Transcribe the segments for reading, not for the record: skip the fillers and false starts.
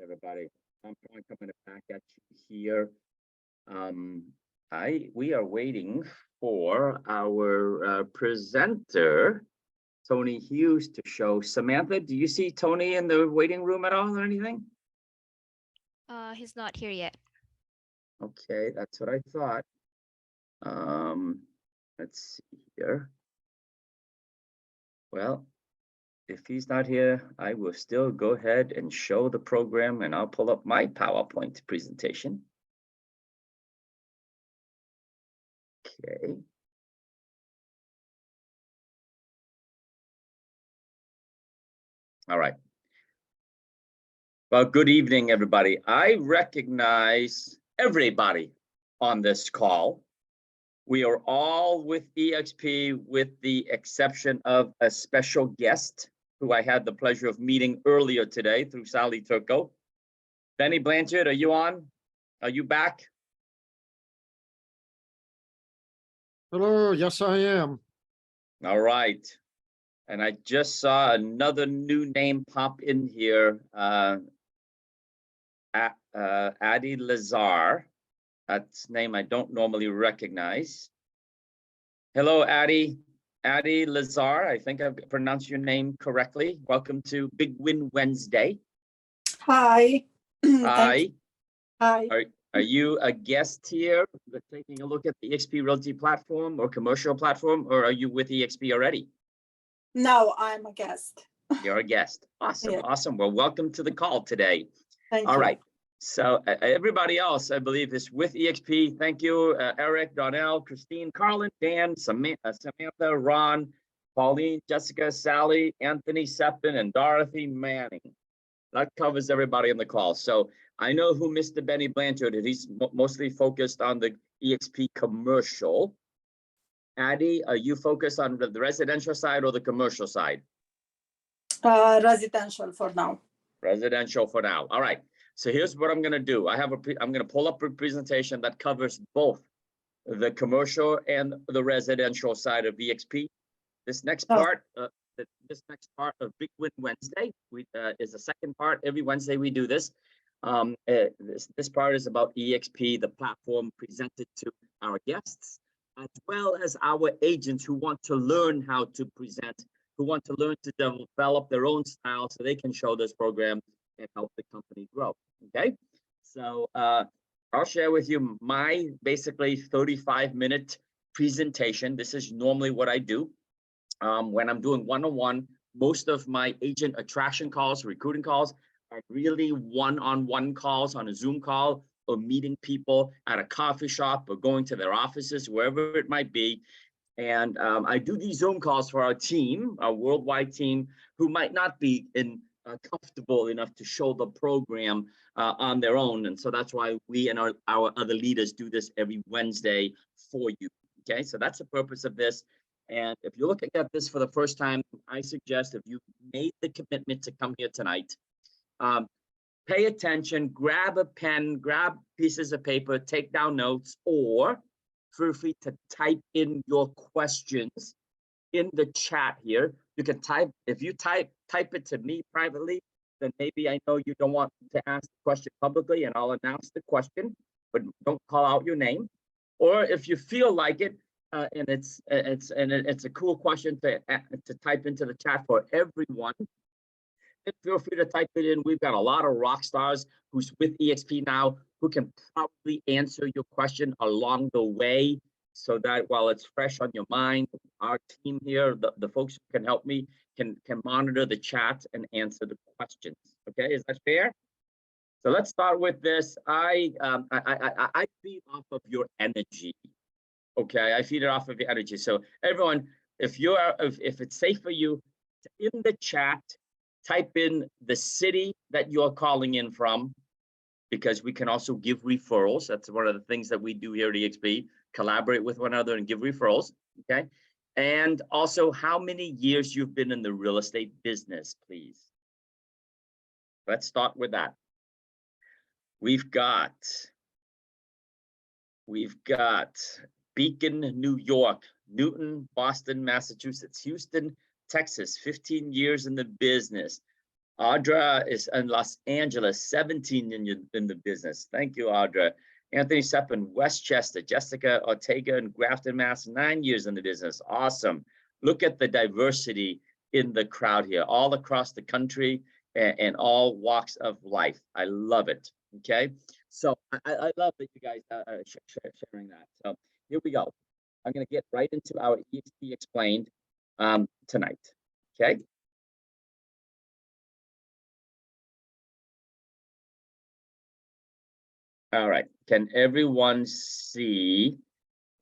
Everybody. I'm coming back at you here. We are waiting for our presenter, Tony Hughes, to show. Samantha, do you see Tony in the waiting room at all or anything? He's not here yet. Okay, that's what I thought. Let's see here. Well, if he's not here, I will still go ahead and show the program, and I'll pull up my PowerPoint presentation. Okay. All right. Well, good evening, everybody. I recognize everybody on this call. We are all with eXp with the exception of a special guest who I had the pleasure of meeting earlier today through Sally Turco. Benny Blanchard, are you on? Are you back? Hello, yes, I am. All right. And I just saw another new name pop in here. Adi Lazar. That's a name I don't normally recognize. Hello, Adi. Adi Lazar. I think I've pronounced your name correctly. Welcome to Big Win Wednesday. Hi. Hi. Hi. Are you a guest here taking a look at the eXp Realty platform or commercial platform, or are you with eXp already? No, I'm a guest. You're a guest. Awesome. Yeah. Awesome. Well, welcome to the call today. Thank All you. right. So everybody else, I believe, is with eXp. Thank you, Eric, Donnell, Christine, Carlin, Dan, Samantha, Ron, Pauline, Jessica, Sally, Anthony, Septon, and Dorothy Manning. That covers everybody on the call. So I know who Mr. Benny Blanchard is. He's mostly focused on the eXp commercial. Addie, are you focused on the residential side or the commercial side? Residential for now. Residential for now. All right. So here's what I'm going to do. I'm going to pull up a presentation that covers both the commercial and the residential side of eXp. This next part, this next part of Big Win Wednesday, is the second part. Every Wednesday we do this. This part is about eXp, the platform presented to our guests, as well as our agents who want to learn how to present, who want to learn to develop their own style so they can show this program and help the company grow. Okay, so I'll share with you my basically 35-minute presentation. This is normally what I do when I'm doing one-on-one. Most of my agent attraction calls, recruiting calls, are really one-on-one calls on a Zoom call, or meeting people at a coffee shop or going to their offices, wherever it might be. And I do these Zoom calls for our team, our worldwide team, who might not be comfortable enough to show the program on their own. And so that's why we and our other leaders do this every Wednesday for you. Okay, so that's the purpose of this. And if you're looking at this for the first time, I suggest if you made the commitment to come here tonight, pay attention, grab a pen, grab pieces of paper, take down notes, or feel free to type in your questions in the chat here. You can type, if you type it to me privately, then maybe I know you don't want to ask the question publicly and I'll announce the question, but don't call out your name. Or if you feel like it, and it's a cool question to type into the chat for everyone, feel free to type it in. We've got a lot of rock stars who's with eXp now who can probably answer your question along the way, so that while it's fresh on your mind, our team here, the folks who can help me, can monitor the chat and answer the questions. Okay, is that fair? So let's start with this. I feed off of your energy. Okay, I feed it off of your energy. So everyone, if it's safe for you, in the chat, type in the city that you're calling in from, because we can also give referrals. That's one of the things that we do here at eXp, collaborate with one another and give referrals, okay? And also how many years you've been in the real estate business, please. Let's start with that. We've got Beacon, New York, Newton, Boston, Massachusetts, Houston, Texas, 15 years in the business. Audra is in Los Angeles, 17 in the business. Thank you, Audra. Anthony Seppin, Westchester. Jessica Ortega in Grafton, Mass, 9 years in the business. Awesome. Look at the diversity in the crowd here, all across the country and all walks of life. I love it. Okay, so I love that you guys are sharing that. So here we go. I'm going to get right into our eXp Explained tonight. Okay. All right. Can everyone see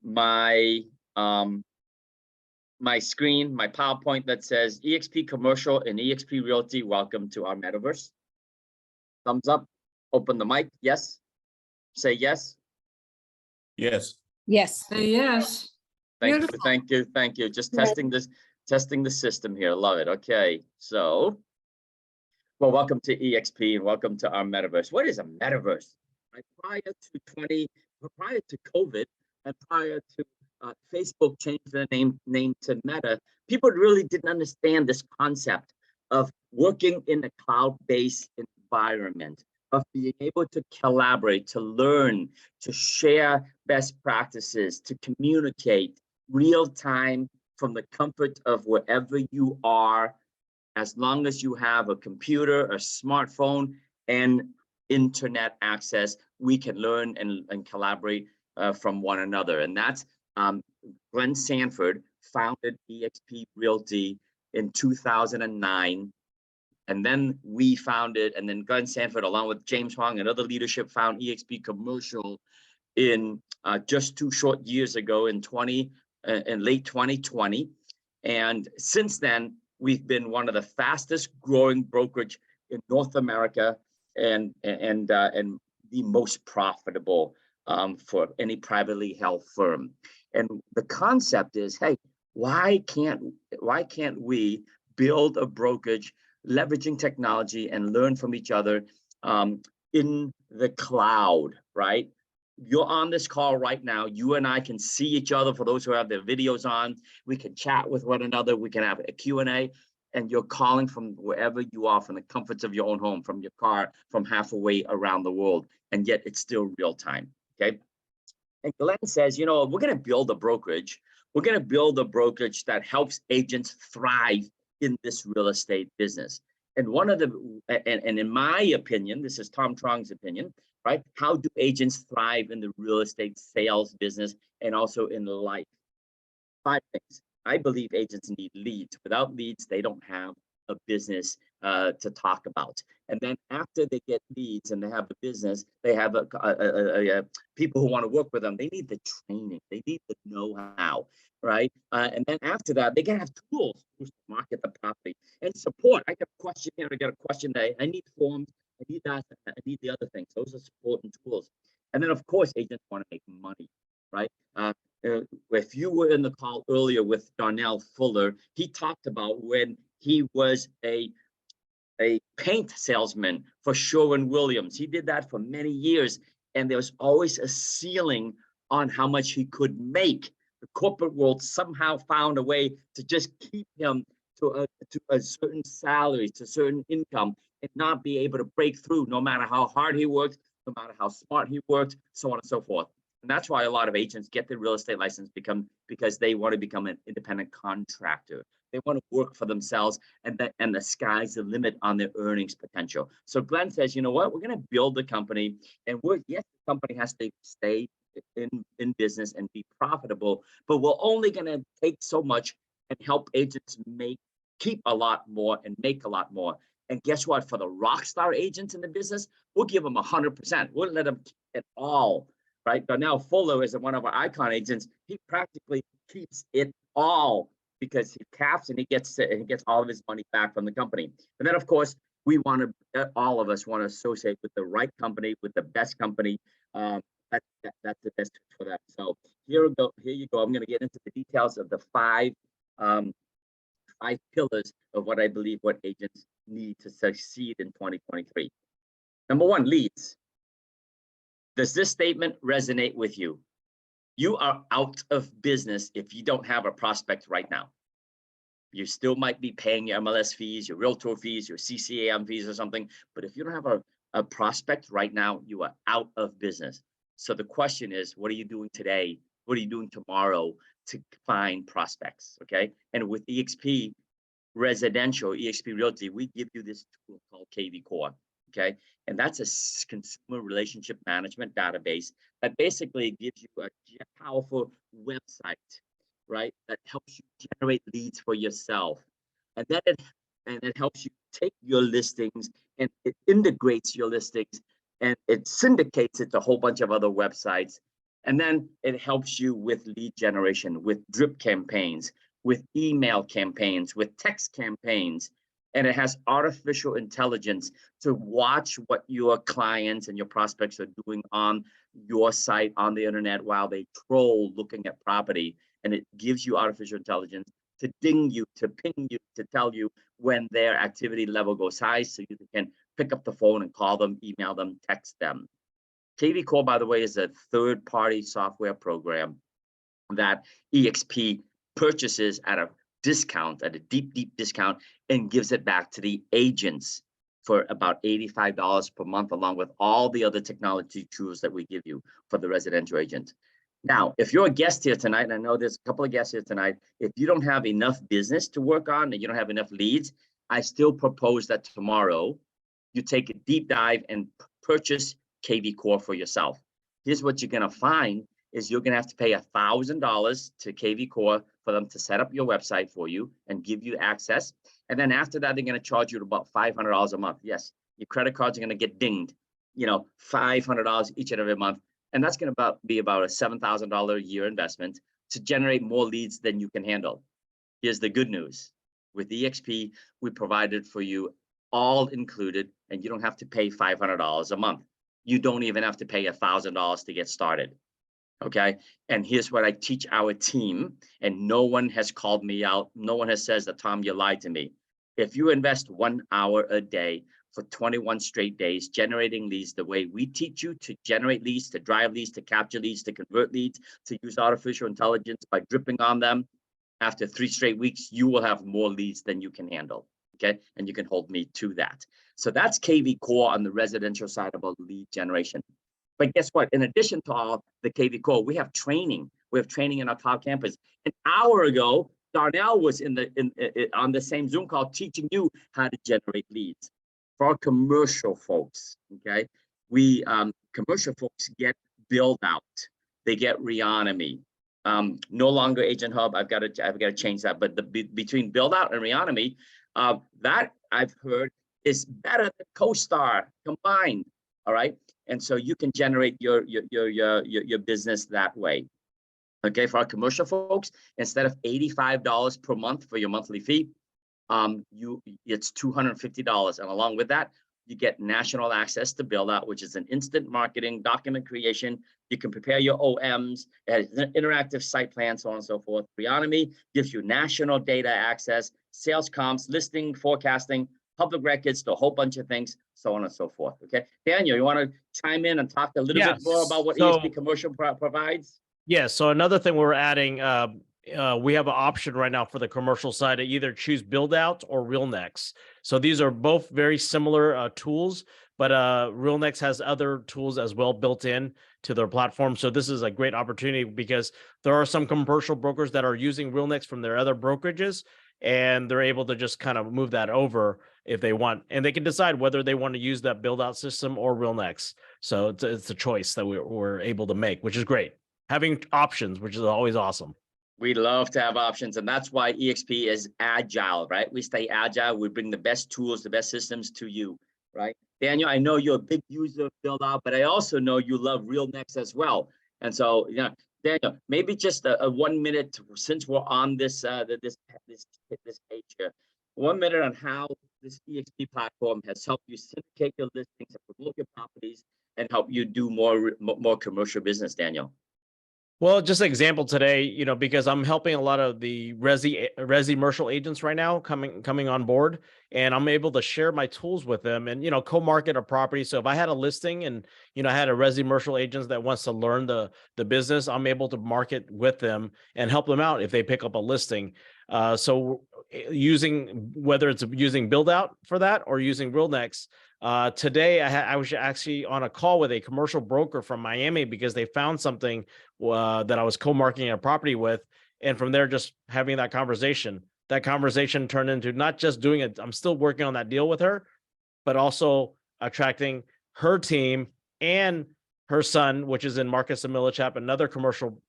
my my screen, my PowerPoint that says eXp Commercial and eXp Realty? Welcome to our metaverse. Thumbs up. Open the mic. Yes. Say yes. Yes. Yes. Yes. Thank you. Beautiful. Thank you. Thank you. Just Yes. testing the system here. Love it. Okay. So, well, welcome to eXp and welcome to our metaverse. What is a metaverse? Right? Prior to COVID and prior to Facebook changed their name to Meta, people really didn't understand this concept of working in a cloud-based environment, of being able to collaborate, to learn, to share best practices, to communicate real time from the comfort of wherever you are, as long as you have a computer, a smartphone, and internet access, we can learn and collaborate from one another. And that's Glenn Sanford founded eXp Realty in 2009. And then we founded, and then Glenn Sanford, along with James Huang and other leadership, found eXp Commercial in just 2 short years ago in late 2020. And since then, we've been one of the fastest growing brokerage in North America and the most profitable for any privately held firm. And the concept is, hey, why can't we build a brokerage leveraging technology and learn from each other in the cloud, right? You're on this call right now. You and I can see each other. For those who have their videos on, we can chat with one another. We can have a Q&A, and you're calling from wherever you are, from the comforts of your own home, from your car, from halfway around the world, and yet it's still real time, okay? And Glenn says, you know, we're going to build a brokerage. We're going to build a brokerage that helps agents thrive in this real estate business. And one of the, and in my opinion, this is Tom Truong's opinion, right? How do agents thrive in the real estate sales business and also in life? 5 things. I believe agents need leads. Without leads, they don't have a business to talk about. And then after they get leads and they have a business, they have people who want to work with them. They need the training. They need the know-how, right? And then after that, they gotta have tools to market the property and support. I got a question here. I got a question there. I need forms. I need that. I need the other things. Those are support and tools. And then, of course, agents want to make money, right? If you were in the call earlier with Darnell Fuller, he talked about when he was a paint salesman for Sherwin-Williams. He did that for many years, and there was always a ceiling on how much he could make. The corporate world somehow found a way to just keep him to a certain salary, to certain income, and not be able to break through, no matter how hard he worked, no matter how smart he worked, so on and so forth. And that's why a lot of agents get their real estate license because they want to become an independent contractor. They want to work for themselves, and the sky's the limit on their earnings potential. So Glenn says, you know what, we're going to build a company, and yes, the company has to stay in business and be profitable, but we're only going to take so much and help agents keep a lot more and make a lot more. And guess what? For the rock star agents in the business, we'll give them 100%. We'll let them keep it all, right? Darnell Fuller is one of our icon agents. He practically keeps it all because he caps and he gets all of his money back from the company. And then, of course, we want to, all of us want to associate with the right company, with the best company. That's the best for that. So here you go. I'm going to get into the details of the five pillars of what I believe what agents need to succeed in 2023. Number 1, leads. Does this statement resonate with you? You are out of business if you don't have a prospect right now. You still might be paying your MLS fees, your realtor fees, your CCAM fees or something. But if you don't have a prospect right now, you are out of business. So the question is, what are you doing today? What are you doing tomorrow to find prospects? Okay. And with eXp Residential, eXp Realty, we give you this tool called KV Core. Okay. And that's a consumer relationship management database that basically gives you a powerful website, right? That helps you generate leads for yourself. And then it helps you take your listings and it integrates your listings and it syndicates it to a whole bunch of other websites. And then it helps you with lead generation, with drip campaigns, with email campaigns, with text campaigns. And it has artificial intelligence to watch what your clients and your prospects are doing on your site, on the internet, while they troll looking at property. And it gives you artificial intelligence to ding you, to ping you, to tell you when their activity level goes high, so you can pick up the phone and call them, email them, text them. KV Core, by the way, is a third-party software program that eXp purchases at a discount, at a deep, deep discount, and gives it back to the agents for about $85 per month, along with all the other technology tools that we give you for the residential agent. Now, if you're a guest here tonight, and I know there's a couple of guests here tonight, if you don't have enough business to work on and you don't have enough leads, I still propose that tomorrow you take a deep dive and purchase KV Core for yourself. Here's what you're gonna find is you're gonna have to pay $1,000 to KV Core for them to set up your website for you and give you access. And then after that, they're gonna charge you about $500 a month. Yes, your credit cards are gonna get dinged, $500 each and every month. And that's gonna be about a $7,000 a year investment to generate more leads than you can handle. Here's the good news. With eXp, we provided for you all included, and you don't have to pay $500 a month. You don't even have to pay $1,000 to get started. Okay. And here's what I teach our team, and no one has called me out. No one has said that, Tom, you lied to me. If you invest 1 hour a day for 21 straight days, generating leads the way we teach you to generate leads, to drive leads, to capture leads, to convert leads, to use artificial intelligence by dripping on them, after 3 straight weeks, you will have more leads than you can handle. Okay. And you can hold me to that. So that's KV Core on the residential side about lead generation. But guess what? In addition to all the KV Core, we have training. We have training in our cloud campus. An hour ago, Darnell was on the same Zoom call teaching you how to generate leads. For our commercial folks, okay, commercial folks get build out. They get Reonomy. No longer Agent Hub. I've got to change that. But between build out and Reonomy, that I've heard is better than CoStar combined. All right. And so you can generate your business that way. Okay, for our commercial folks, instead of $85 per month for your monthly fee, it's $250. And along with that, you get national access to Build Out, which is an instant marketing document creation. You can prepare your OMs, an interactive site plan, so on and so forth. Reonomy gives you national data access, sales comps, listing, forecasting, public records, to a whole bunch of things, so on and so forth. Okay, Daniel, you want to chime in and talk a little bit more about what eXp Commercial provides? Yeah. So another thing we're adding, we have an option right now for the commercial side to either choose Build Out or RealNext. So these are both very similar tools, but RealNext has other tools as well built in to their platform. So this is a great opportunity because there are some commercial brokers that are using RealNext from their other brokerages, and they're able to just kind of move that over if they want, and they can decide whether they want to use that Build Out system or RealNext. So it's a choice that we're able to make, which is great. Having options, which is always awesome. We love to have options, and that's why eXp is agile, right? We stay agile. We bring the best tools, the best systems to you, right? Daniel, I know you're a big user of Build Out, but I also know you love RealNext as well. And so, Daniel, maybe just a 1 minute, since we're on this this page here, 1 minute on how this eXp platform has helped you syndicate your listings, promote your properties, and help you do more commercial business, Daniel. Well, just an example today, because I'm helping a lot of the resi commercial agents right now coming on board, and I'm able to share my tools with them and, co-market a property. So if I had a listing and, I had a resi commercial agent that wants to learn the business, I'm able to market with them and help them out if they pick up a listing. So using, whether it's using build out for that or using RealNext, today I was actually on a call with a commercial broker from Miami because they found something that I was co-marketing a property with. And from there, just having that conversation turned into not just doing it. I'm still working on that deal with her, but also attracting her team and her son, which is in Marcus and Millichap, another commercial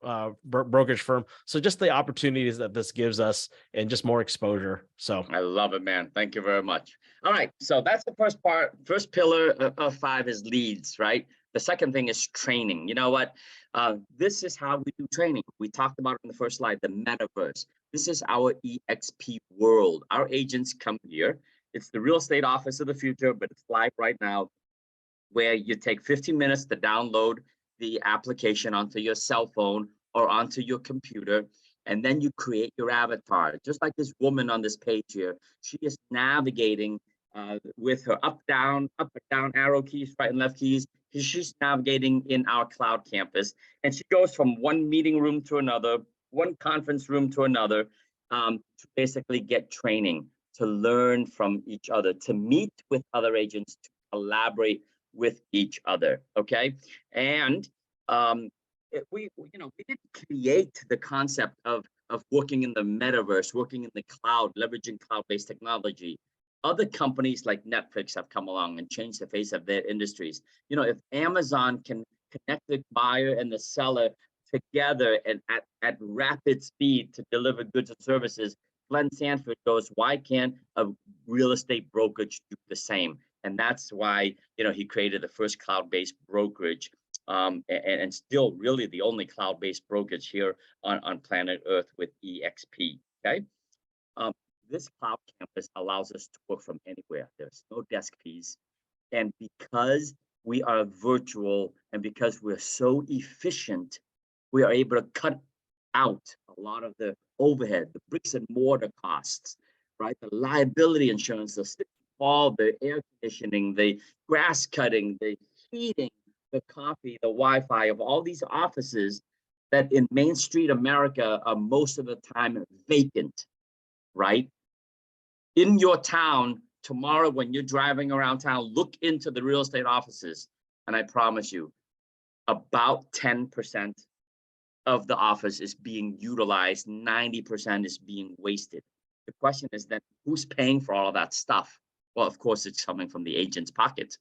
brokerage firm. So just the opportunities that this gives us and just more exposure. So I love it, man. Thank you very much. All right. So that's the first part. First pillar of 5 is leads, right? The second thing is training. You know what? This is how we do training. We talked about it in the first slide, the metaverse. This is our eXp world. Our agents come here. It's the real estate office of the future, but it's live right now, where you take 15 minutes to download the application onto your cell phone or onto your computer, and then you create your avatar. Just like this woman on this page here, she is navigating with her up and down arrow keys, right and left keys. She's navigating in our cloud campus, and she goes from one meeting room to another, one conference room to another, to basically get training, to learn from each other, to meet with other agents, to collaborate with each other. Okay. And we didn't create the concept of working in the metaverse, working in the cloud, leveraging cloud-based technology. Other companies like Netflix have come along and changed the face of their industries. You know, if Amazon can connect the buyer and the seller together and at rapid speed to deliver goods and services, Glenn Sanford goes, why can't a real estate brokerage do the same? And that's why, you know, he created the first cloud-based brokerage, and still really the only cloud-based brokerage here on planet Earth with eXp. Okay. This cloud campus allows us to work from anywhere. There's no desk fees. And because we are virtual and because we're so efficient, we are able to cut out a lot of the overhead, the bricks and mortar costs, right? The liability insurance, all the air conditioning, the grass cutting, the heating, the coffee, the Wi-Fi of all these offices that in Main Street America are most of the time vacant, right? In your town, tomorrow when you're driving around town, look into the real estate offices, and I promise you, about 10% of the office is being utilized, 90% is being wasted. The question is then, who's paying for all of that stuff? Well, of course, it's coming from the agent's pocket.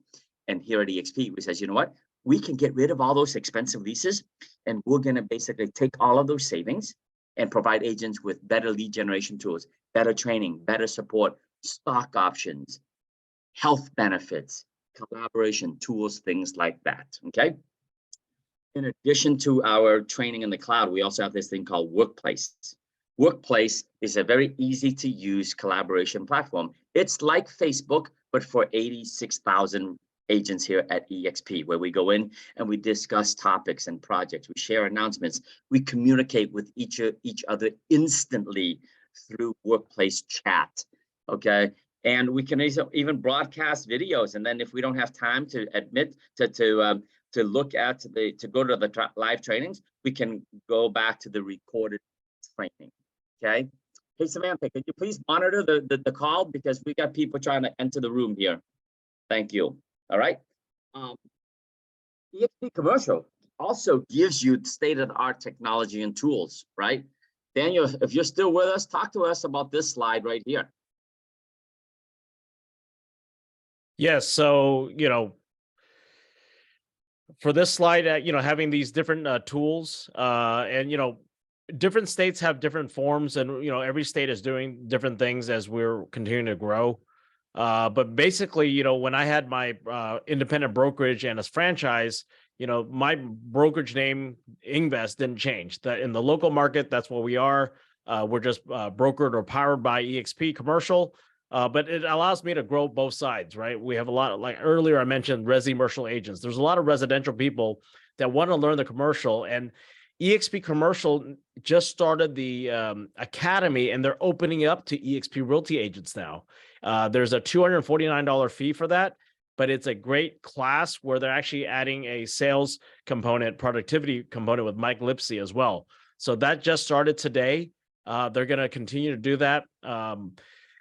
And here at eXp, we says, you know what? We can get rid of all those expensive leases, and we're going to basically take all of those savings and provide agents with better lead generation tools, better training, better support, stock options, health benefits, collaboration tools, things like that. Okay. In addition to our training in the cloud, we also have this thing called Workplace. Workplace is a very easy to use collaboration platform. It's like Facebook, but for 86,000 agents here at eXp, where we go in and we discuss topics and projects. We share announcements. We communicate with each other instantly through Workplace chat. Okay. And we can even broadcast videos. And then if we don't have time to look at to go to the live trainings, we can go back to the recorded training. Okay. Hey, Samantha, could you please monitor the call, because we got people trying to enter the room here. Thank you. All right. eXp Commercial also gives you state-of-the-art technology and tools, right? Daniel, if you're still with us, talk to us about this slide right here. yes, so for this slide, having these different tools, and different states have different forms, and every state is doing different things as we're continuing to grow. But basically, when I had my independent brokerage and as franchise, my brokerage name Invest didn't change. That in the local market, that's what we are. We're just brokered or powered by eXp Commercial. But it allows me to grow both sides, right? We have a lot of, like earlier I mentioned, commercial agents. There's a lot of residential people that want to learn the commercial, and eXp Commercial just started the academy, and they're opening up to eXp Realty agents now. There's a $249 fee for that, but it's a great class where they're actually adding a sales component, productivity component with Mike Lipsy as well. So that just started today. They're going to continue to do that.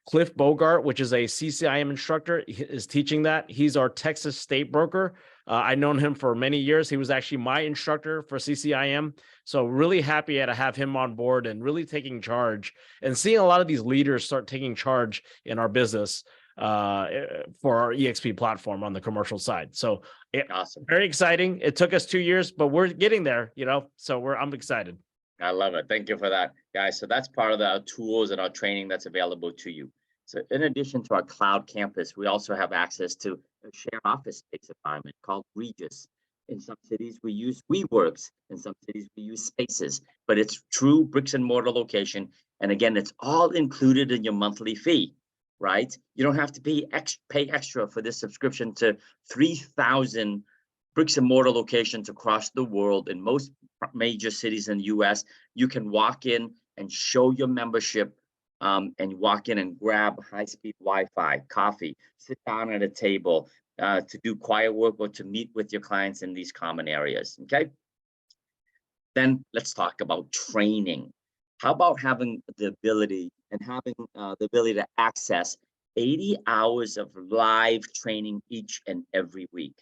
Cliff Bogart, which is a CCIM instructor, is teaching that. He's our Texas state broker. I've known him for many years. He was actually my instructor for CCIM. So really happy to have him on board and really taking charge and seeing a lot of these leaders start taking charge in our business for our eXp platform on the commercial side. So Awesome. very exciting. It took us 2 years, but we're getting there, so I'm excited. I love it. Thank you for that, guys. So that's part of the tools and our training that's available to you. So in addition to our cloud campus, we also have access to a shared office space environment called Regis. In some cities, we use WeWorks. In some cities, we use Spaces, but it's true bricks and mortar location. And again, it's all included in your monthly fee, right? You don't have to pay extra for this subscription to 3,000 bricks and mortar locations across the world. In most major cities in the US, you can walk in and show your membership and walk in and grab high-speed Wi-Fi, coffee, sit down at a table to do quiet work or to meet with your clients in these common areas, okay? Then let's talk about training. How about having the ability to access 80 hours of live training each and every week?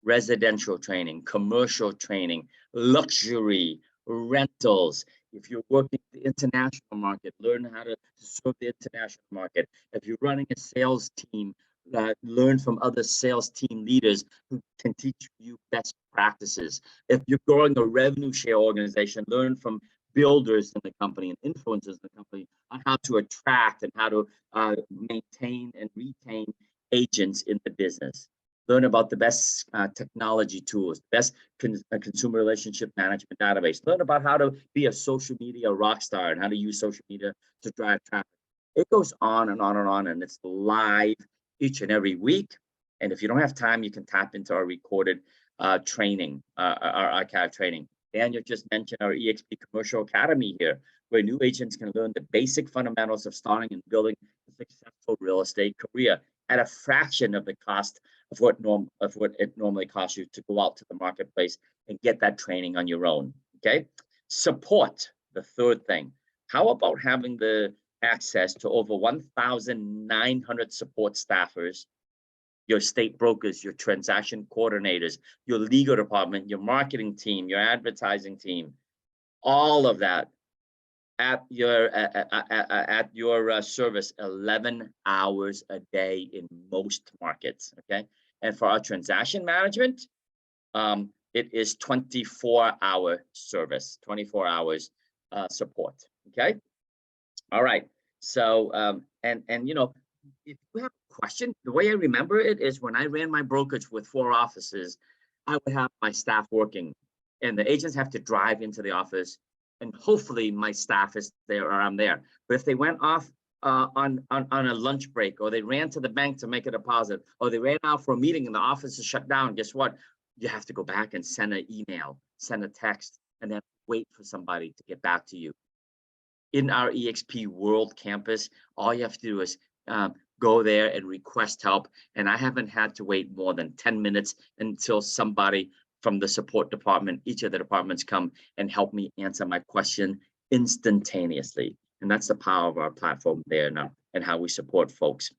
Residential training, commercial training, luxury, rentals. If you're working the international market, learn how to serve the international market. If you're running a sales team, learn from other sales team leaders who can teach you best practices. If you're growing a revenue share organization, learn from builders in the company and influencers in the company on how to attract and how to maintain and retain agents in the business. Learn about the best technology tools, best consumer relationship management database. Learn about how to be a social media rock star and how to use social media to drive traffic. It goes on and on and on, and it's live each and every week. And if you don't have time, you can tap into our recorded training, our archive training. Daniel just mentioned our eXp Commercial Academy here, where new agents can learn the basic fundamentals of starting and building a successful real estate career at a fraction of the cost of what it normally costs you to go out to the marketplace and get that training on your own. Okay, support, the third thing. How about having the access to over 1,900 support staffers, your state brokers, your transaction coordinators, your legal department, your marketing team, your advertising team, all of that at your service 11 hours a day in most markets, okay? And for our transaction management, it is 24-hour service, 24 hours support, okay? All right, so, and you know, if you have a question, the way I remember it is when I ran my brokerage with 4 offices, I would have my staff working and the agents have to drive into the office and hopefully my staff is there or I'm there. But if they went off on a lunch break, or they ran to the bank to make a deposit, or they ran out for a meeting and the office is shut down, guess what? You have to go back and send an email, send a text, and then wait for somebody to get back to you. In our eXp World Campus, all you have to do is go there and request help. And I haven't had to wait more than 10 minutes until somebody from the support department, each of the departments, come and help me answer my question instantaneously. And that's the power of our platform there now and how we support folks.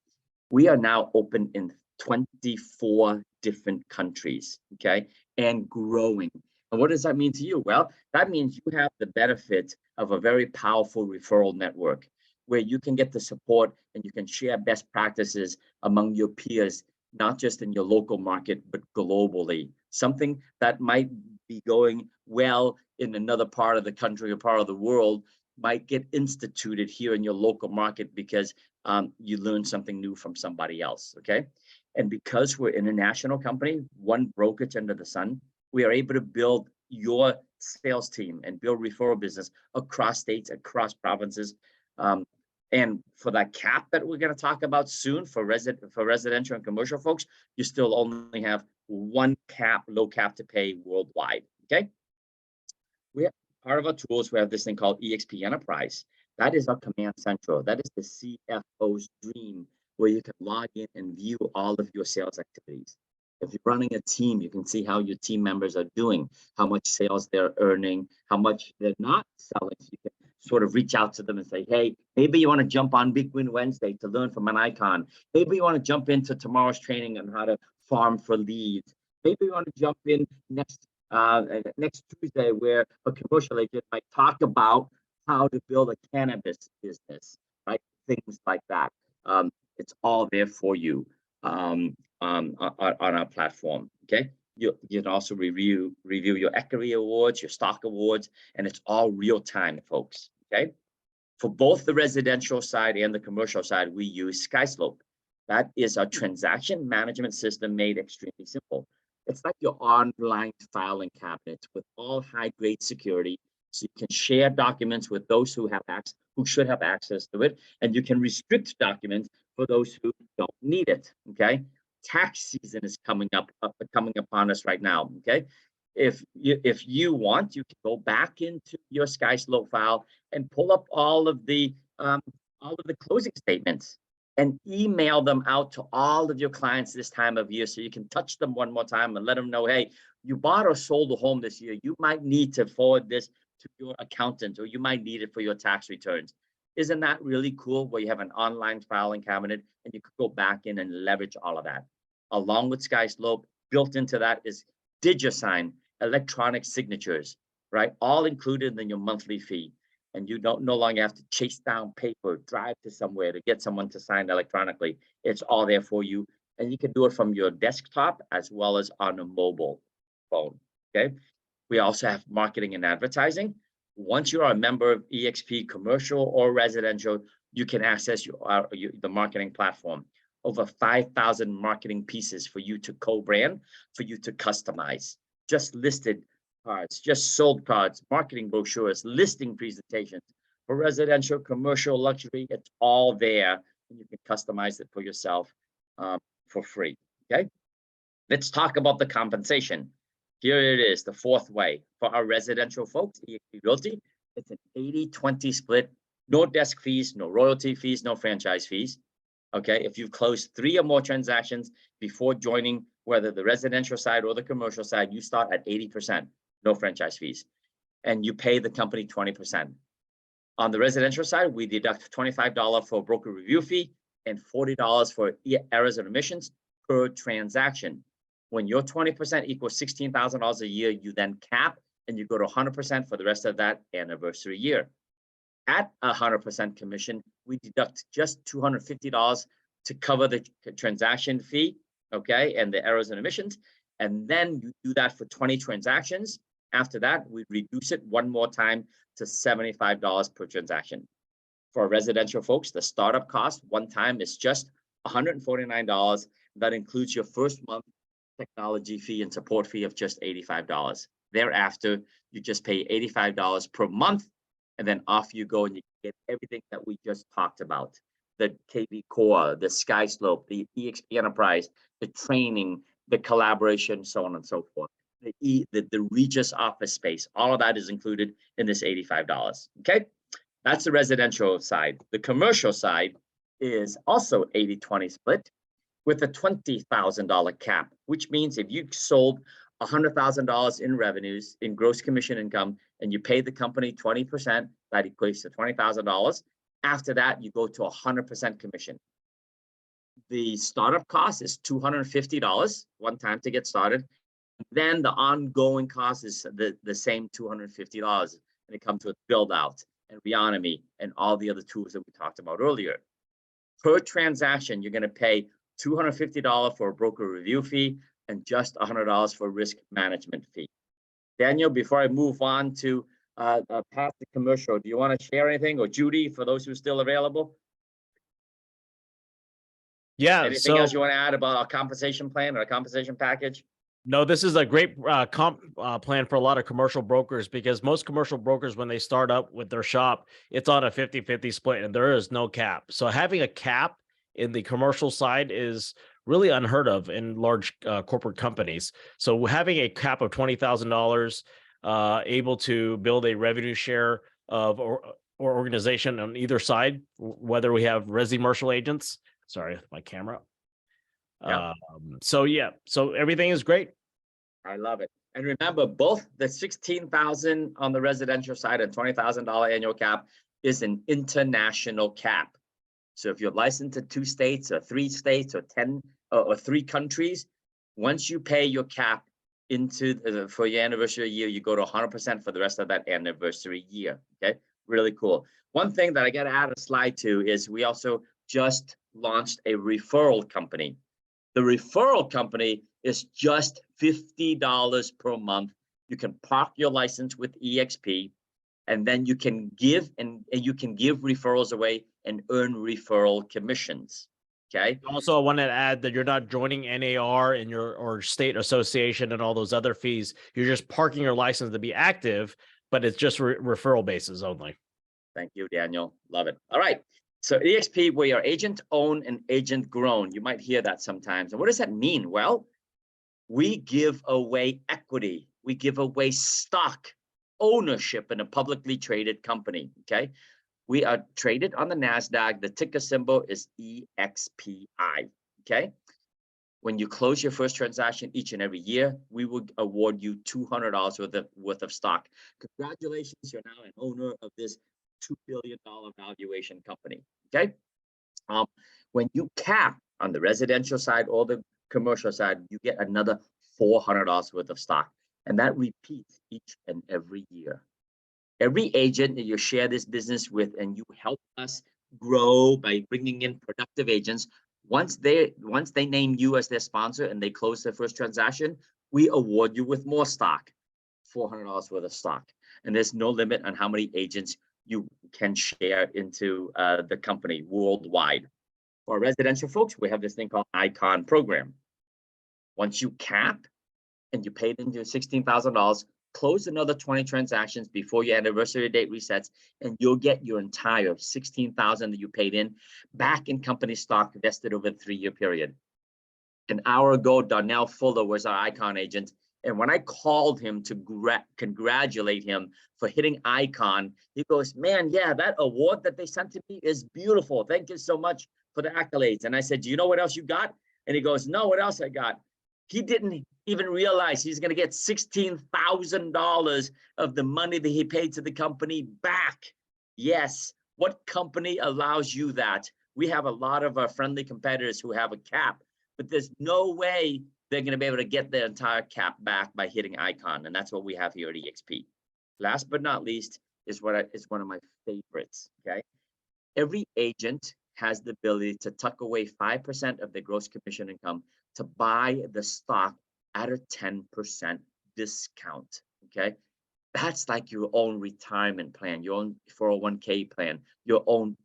We are now open in 24 different countries, okay, and growing. And what does that mean to you? Well, that means you have the benefit of a very powerful referral network where you can get the support and you can share best practices among your peers, not just in your local market, but globally. Something that might be going well in another part of the country or part of the world might get instituted here in your local market because you learned something new from somebody else, okay? And because we're an international company, one brokerage under the sun, we are able to build your sales team and build referral business across states, across provinces. And for that cap that we're going to talk about soon for residential and commercial folks, you still only have one cap, low cap to pay worldwide, okay? We have part of our tools, we have this thing called eXp Enterprise. That is our command central. That is the CFO's dream, where you can log in and view all of your sales activities. If you're running a team, you can see how your team members are doing, how much sales they're earning, how much they're not selling. So you can sort of reach out to them and say, hey, maybe you want to jump on Big Win Wednesday to learn from an icon. Maybe you want to jump into tomorrow's training on how to farm for leads. Maybe you want to jump in next Tuesday where a commercial agent might talk about how to build a cannabis business, right? Things like that. It's all there for you on our platform. Okay. You can also review your equity awards, your stock awards, and it's all real time, folks. Okay. For both the residential side and the commercial side, we use SkySlope. That is a transaction management system made extremely simple. It's like your online filing cabinet with all high-grade security, so you can share documents with those who should have access to it, and you can restrict documents for those who don't need it. Okay. Tax season is coming upon us right now. Okay. If you want, you can go back into your SkySlope file and pull up all of the closing statements and email them out to all of your clients this time of year, so you can touch them one more time and let them know, hey, you bought or sold a home this year. You might need to forward this to your accountant, or you might need it for your tax returns. Isn't that really cool, where you have an online filing cabinet and you could go back in and leverage all of that? Along with SkySlope, built into that is DigiSign, electronic signatures, right? All included in your monthly fee. And you no longer have to chase down paper, drive to somewhere to get someone to sign electronically. It's all there for you. And you can do it from your desktop as well as on a mobile phone. Okay. We also have marketing and advertising. Once you are a member of eXp commercial or residential, you can access the marketing platform. Over 5,000 marketing pieces for you to co-brand, for you to customize. Just listed cards, just sold cards, marketing brochures, listing presentations for residential, commercial, luxury. It's all there, and you can customize it for yourself for free. Okay. Let's talk about the compensation. Here it is, the fourth way. For our residential folks, eXp Realty, it's an 80-20 split. No desk fees, no royalty fees, no franchise fees. Okay, if you've closed 3 or more transactions before joining, whether the residential side or the commercial side, you start at 80%, no franchise fees, and you pay the company 20%. On the residential side, we deduct $25 for a broker review fee and $40 for errors and omissions per transaction. When your 20% equals $16,000 a year, you then cap and you go to 100% for the rest of that anniversary year. At 100% commission, we deduct just $250 to cover the transaction fee, okay, and the errors and omissions. And then you do that for 20 transactions. After that, we reduce it one more time to $75 per transaction. For residential folks, the startup cost one time is just $149. That includes your first month technology fee and support fee of just $85. Thereafter, you just pay $85 per month, and then off you go and you get everything that we just talked about. The KV Core, the SkySlope, the eXp Enterprise, the training, the collaboration, so on and so forth. The Regis office space, all of that is included in this $85. Okay, that's the residential side. The commercial side is also 80-20 split with a $20,000 cap, which means if you sold $100,000 in revenues, in gross commission income, and you pay the company 20%, that equates to $20,000. After that, you go to 100% commission. The startup cost is $250 one time to get started. Then the ongoing cost is the same $250, and it comes with build out and Reonomy and all the other tools that we talked about earlier. Per transaction, you're going to pay $250 for a broker review fee and just $100 for risk management fee. Daniel, before I move on to past the commercial, do you want to share anything, or Judy, for those who are still available? Yeah. Anything else you want to add about our compensation plan or a compensation package? No, this is a great comp plan for a lot of commercial brokers, because most commercial brokers, when they start up with their shop, it's on a 50-50 split and there is no cap. So having a cap in the commercial side is really unheard of in large corporate companies. So having a cap of $20,000, able to build a revenue share of or organization on either side, whether we have resi-commercial agents. Sorry, my camera. Yeah. So everything is great. I love it. And remember, both the 16,000 on the residential side and $20,000 annual cap is an international cap. So if you're licensed in 2 states or 3 states or 10 or 3 countries, once you pay your cap into for your anniversary year, you go to 100% for the rest of that anniversary year. Okay, really cool. One thing that I got to add a slide to is we also just launched a referral company. The referral company is just $50 per month. You can park your license with eXp, and then you can give and you can give referrals away and earn referral commissions. Okay. Also, I want to add that you're not joining NAR in your or state association and all those other fees. You're just parking your license to be active, but it's just referral basis only. Thank you, Daniel. Love it. All right. So eXp, we are agent owned and agent grown. You might hear that sometimes. And what does that mean? Well, we give away equity. We give away stock ownership in a publicly traded company. Okay. We are traded on the NASDAQ. The ticker symbol is EXPI. Okay. When you close your first transaction each and every year, we will award you $200 worth of stock. Congratulations, you're now an owner of this $2 billion valuation company. Okay. When you cap on the residential side or the commercial side, you get another $400 worth of stock. And that repeats each and every year. Every agent that you share this business with and you help us grow by bringing in productive agents, once they name you as their sponsor and they close their first transaction, we award you with more stock, $400 worth of stock. And there's no limit on how many agents you can share into the company worldwide. For our residential folks, we have this thing called Icon program. Once you cap and you paid into $16,000, close another 20 transactions before your anniversary date resets, and you'll get your entire $16,000 that you paid in back in company stock vested over a 3-year period. An hour ago, Donnell Fuller was our Icon agent. And when I called him to congratulate him for hitting Icon, he goes, man, yeah, that award that they sent to me is beautiful. Thank you so much for the accolades. And I said, do you know what else you got? And he goes, no, what else I got? He didn't even realize he's going to get $16,000 of the money that he paid to the company back. Yes. What company allows you that? We have a lot of our friendly competitors who have a cap, but there's no way they're going to be able to get their entire cap back by hitting Icon. And that's what we have here at eXp. Last but not least is one of my favorites. Okay. Every agent has the ability to tuck away 5% of their gross commission income to buy the stock at a 10% discount. Okay. That's like your own retirement plan, your own 401k plan, your own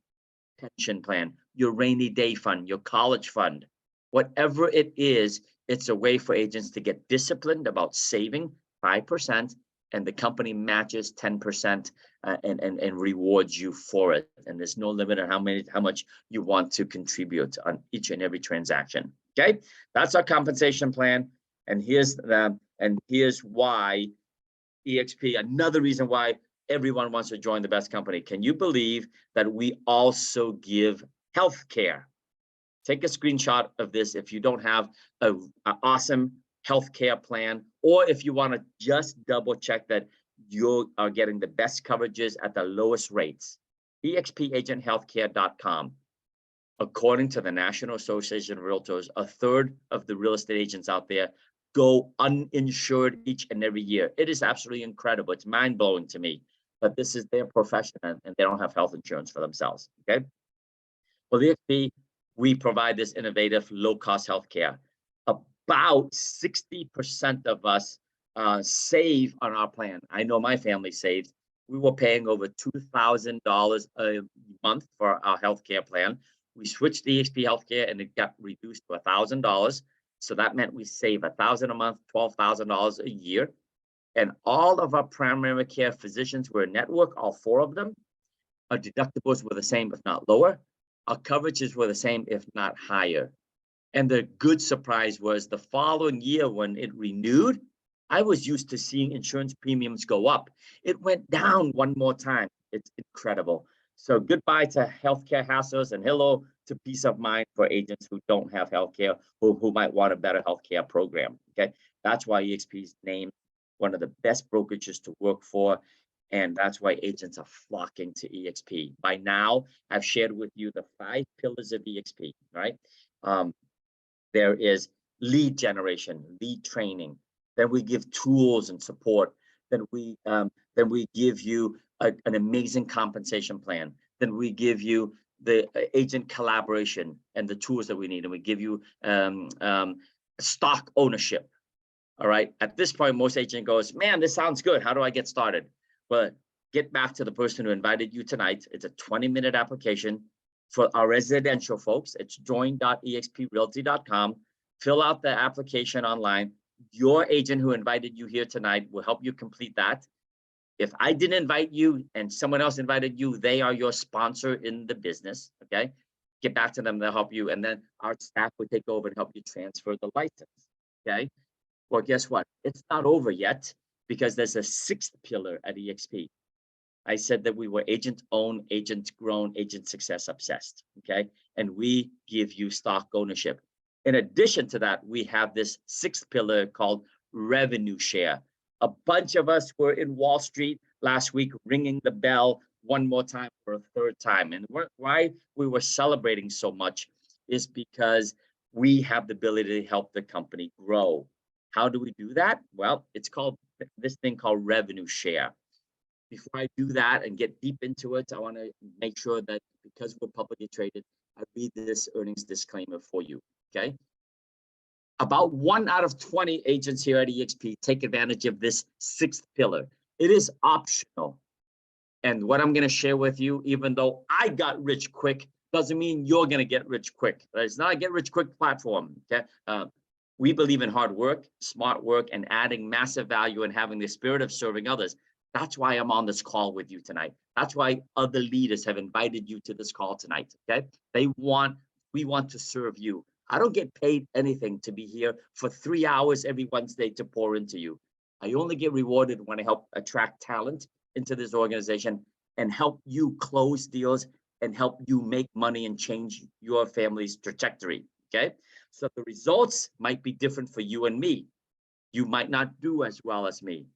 pension plan, your rainy day fund, your college fund, whatever it is. It's a way for agents to get disciplined about saving 5%, and the company matches 10% and rewards you for it. And there's no limit on how much you want to contribute on each and every transaction. Okay, that's our compensation plan. And here's why eXp, another reason why everyone wants to join the best company. Can you believe that we also give healthcare? Take a screenshot of this if you don't have an awesome healthcare plan, or if you want to just double check that you are getting the best coverages at the lowest rates. EXPagentHealthcare.com. According to the National Association of Realtors, 1/3 of the real estate agents out there go uninsured each and every year. It is absolutely incredible. It's mind-blowing to me, but this is their profession and they don't have health insurance for themselves. Okay. Well, the eXp, we provide this innovative low-cost healthcare. About 60% of us save on our plan. I know my family saved. We were paying over $2,000 a month for our healthcare plan. We switched to eXp Healthcare and it got reduced to $1,000. So that meant we save $1,000 a month, $12,000 a year. And all of our primary care physicians were a network, all 4 of them. Our deductibles were the same, if not lower. Our coverages were the same, if not higher. And the good surprise was the following year when it renewed, I was used to seeing insurance premiums go up. It went down one more time. It's incredible. So goodbye to healthcare hassles and hello to peace of mind for agents who don't have healthcare, who might want a better healthcare program. Okay, that's why eXp is named one of the best brokerages to work for. And that's why agents are flocking to eXp. By now, I've shared with you the 5 pillars of eXp, right? There is lead generation, lead training. Then we give tools and support. Then we give you an amazing compensation plan. Then we give you the agent collaboration and the tools that we need. And we give you stock ownership. All right. At this point, most agent goes, man, this sounds good. How do I get started? Well, get back to the person who invited you tonight. It's a 20-minute application for our residential folks. It's join.exprealty.com. Fill out the application online. Your agent who invited you here tonight will help you complete that. If I didn't invite you and someone else invited you, they are your sponsor in the business, okay? Get back to them, they'll help you. And then our staff will take over and help you transfer the license, okay? Well, guess what? It's not over yet because there's a 6th pillar at eXp. I said that we were agent owned, agent grown, agent success obsessed, okay? And we give you stock ownership. In addition to that, we have this 6th pillar called revenue share. A bunch of us were in Wall Street last week ringing the bell one more time for a 3rd time. And why we were celebrating so much is because we have the ability to help the company grow. How do we do that? Well, it's called this thing called revenue share. Before I do that and get deep into it, I want to make sure that because we're publicly traded, I read this earnings disclaimer for you, okay? About 1 out of 20 agents here at eXp take advantage of this 6th pillar. It is optional. And what I'm going to share with you, even though I got rich quick, doesn't mean you're going to get rich quick. It's not a get rich quick platform, okay? We believe in hard work, smart work, and adding massive value and having the spirit of serving others. That's why I'm on this call with you tonight. That's why other leaders have invited you to this call tonight, okay? We want to serve you. I don't get paid anything to be here for 3 hours every Wednesday to pour into you. I only get rewarded when I help attract talent into this organization and help you close deals and help you make money and change your family's trajectory, okay? So the results might be different for you and me. You might not do as well as me,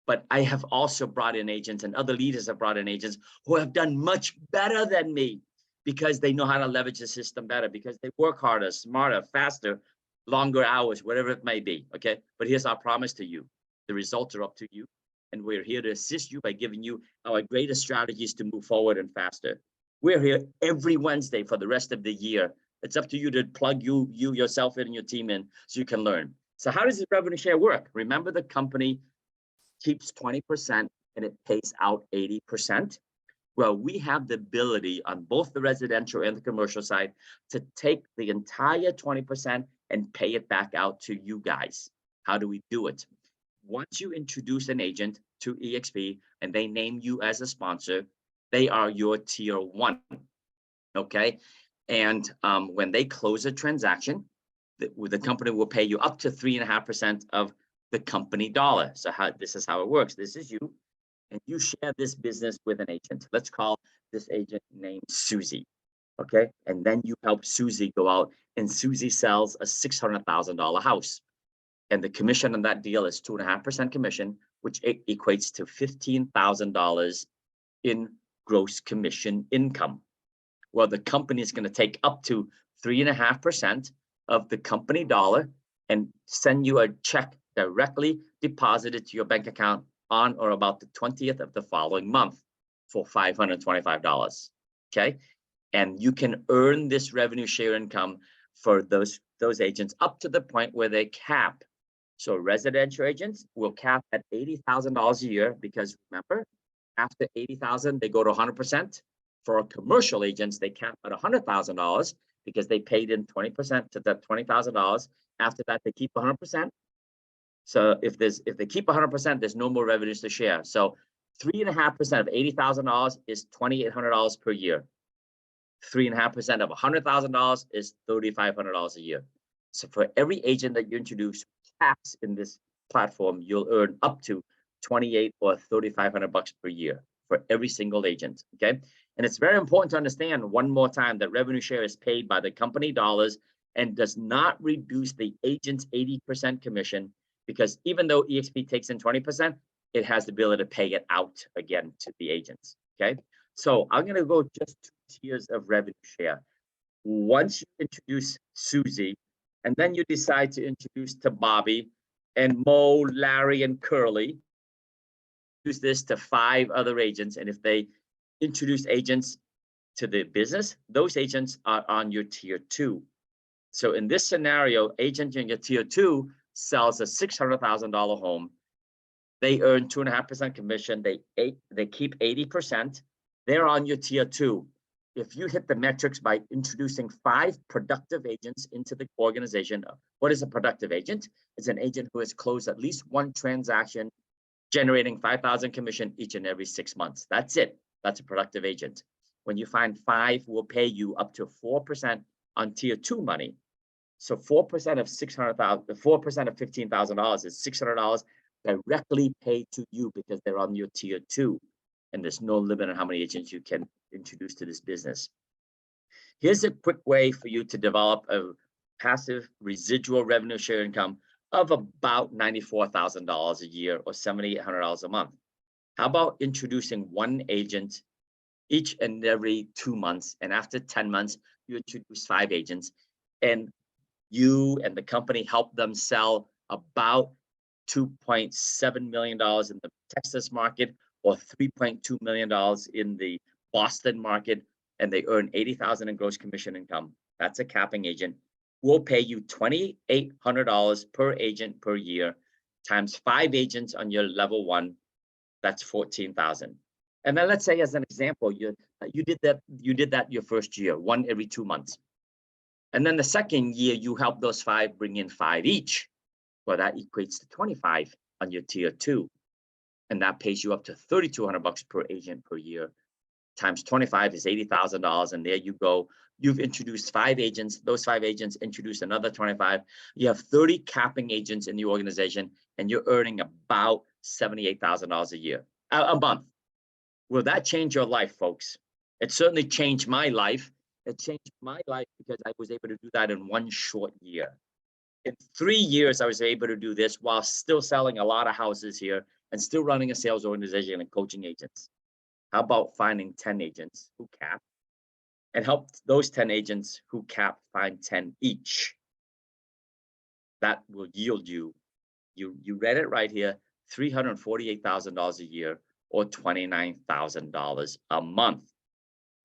but I have also brought in agents and other leaders have brought in agents who have done much better than me because they know how to leverage the system better, because they work harder, smarter, faster, longer hours, whatever it may be, okay? But here's our promise to you. The results are up to you, and we're here to assist you by giving you our greatest strategies to move forward and faster. We're here every Wednesday for the rest of the year. It's up to you to plug yourself in and your team in so you can learn. So how does this revenue share work? Remember, the company keeps 20% and it pays out 80%. Well, we have the ability on both the residential and the commercial side to take the entire 20% and pay it back out to you guys. How do we do it? Once you introduce an agent to eXp and they name you as a sponsor, they are your tier 1, okay? And when they close a transaction, the company will pay you up to 3.5% of the company dollar. So this is how it works. This is you, and you share this business with an agent. Let's call this agent named Susie, okay? And then you help Susie go out, and Susie sells a $600,000 house. And the commission on that deal is 2.5% commission, which equates to $15,000 in gross commission income. Well, the company is going to take up to 3.5% of the company dollar and send you a check directly deposited to your bank account on or about the 20th of the following month for $525, okay? And you can earn this revenue share income for those agents up to the point where they cap. So residential agents will cap at $80,000 a year, because remember, after $80,000, they go to 100%. For commercial agents, they cap at $100,000 because they paid in 20% to that $20,000. After that, they keep 100%. So if they keep 100%, there's no more revenues to share. So 3.5% of $80,000 is $2,800 per year. 3.5% of $100,000 is $3,500 a year. So for every agent that you introduce caps in this platform, you'll earn up to $2,800 or $3,500 per year for every single agent, okay? And it's very important to understand one more time that revenue share is paid by the company dollars and does not reduce the agent's 80% commission. because even though eXp takes in 20%, it has the ability to pay it out again to the agents. Okay, so I'm going to go just 2 tiers of revenue share. Once you introduce Susie, and then you decide to introduce to Bobby and Mo, Larry, and Curly, use this to 5 other agents. And if they introduce agents to the business, those agents are on your tier 2. So in this scenario, agent in your tier 2 sells a $600,000 home. They earn 2.5% commission. They keep 80%. They're on your tier 2. If you hit the metrics by introducing 5 productive agents into the organization, what is a productive agent? It's an agent who has closed at least 1 transaction, generating 5,000 commission each and every 6 months. That's it. That's a productive agent. When you find 5, will pay you up to 4% on tier 2 money. So 4% of $600,000, 4% of $15,000 is $600 directly paid to you because they're on your tier 2. And there's no limit on how many agents you can introduce to this business. Here's a quick way for you to develop a passive residual revenue share income of about $94,000 a year or $7,800 a month. How about introducing 1 agent each and every 2 months, and after 10 months, you introduce 5 agents, and you and the company help them sell about $2.7 million in the Texas market or $3.2 million in the Boston market, and they earn $80,000 in gross commission income. That's a capping agent. We'll pay you $2,800 per agent per year times 5 agents on your level 1. That's $14,000. And then let's say, as an example, you did that your first year, 1 every 2 months. And then the second year, you help those 5 bring in 5 each. Well, that equates to 25 on your tier 2. And that pays you up to $3,200 per agent per year. Times 25 is $80,000. And there you go. You've introduced 5 agents. Those 5 agents introduce another 25. You have 30 capping agents in the organization, and you're earning about $78,000 a year, a month. Will that change your life, folks? It certainly changed my life. It changed my life because I was able to do that in 1 short year. In 3 years, I was able to do this while still selling a lot of houses here and still running a sales organization and coaching agents. How about finding 10 agents who cap and help those 10 agents who cap find 10 each? That will yield you read it right here, $348,000 a year or $29,000 a month.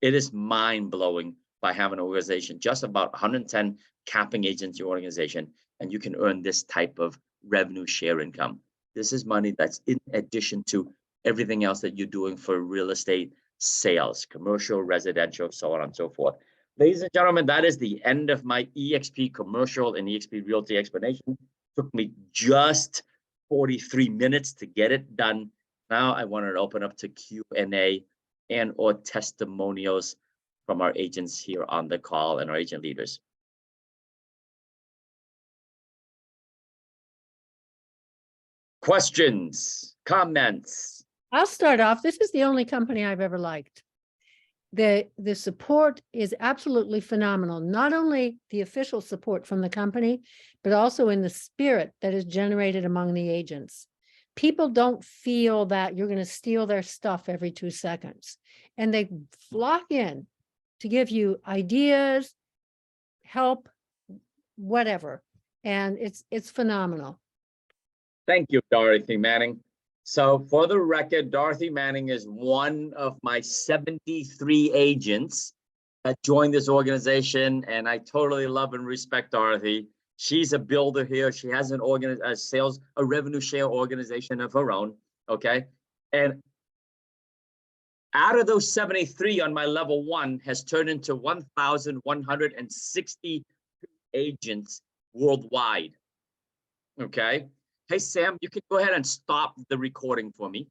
It is mind-blowing by having an organization, just about 110 capping agents in your organization, and you can earn this type of revenue share income. This is money that's in addition to everything else that you're doing for real estate sales, commercial, residential, so on and so forth. Ladies and gentlemen, that is the end of my eXp commercial and eXp realty explanation. Took me just 43 minutes to get it done. Now I wanted to open up to Q&A and or testimonials from our agents here on the call and our agent leaders. Questions, comments? I'll start off. This is the only company I've ever liked. The support is absolutely phenomenal. Not only the official support from the company, but also in the spirit that is generated among the agents. People don't feel that you're going to steal their stuff every 2 seconds. And they flock in to give you ideas, help, whatever. And it's phenomenal. Thank you, Dorothy Manning. So for the record, Dorothy Manning is one of my 73 agents that joined this organization, and I totally love and respect Dorothy. She's a builder here. She has a revenue share organization of her own, okay? And out of those 73 on my level 1 has turned into 1,160 agents worldwide, okay? Hey, Sam, you can go ahead and stop the recording for me.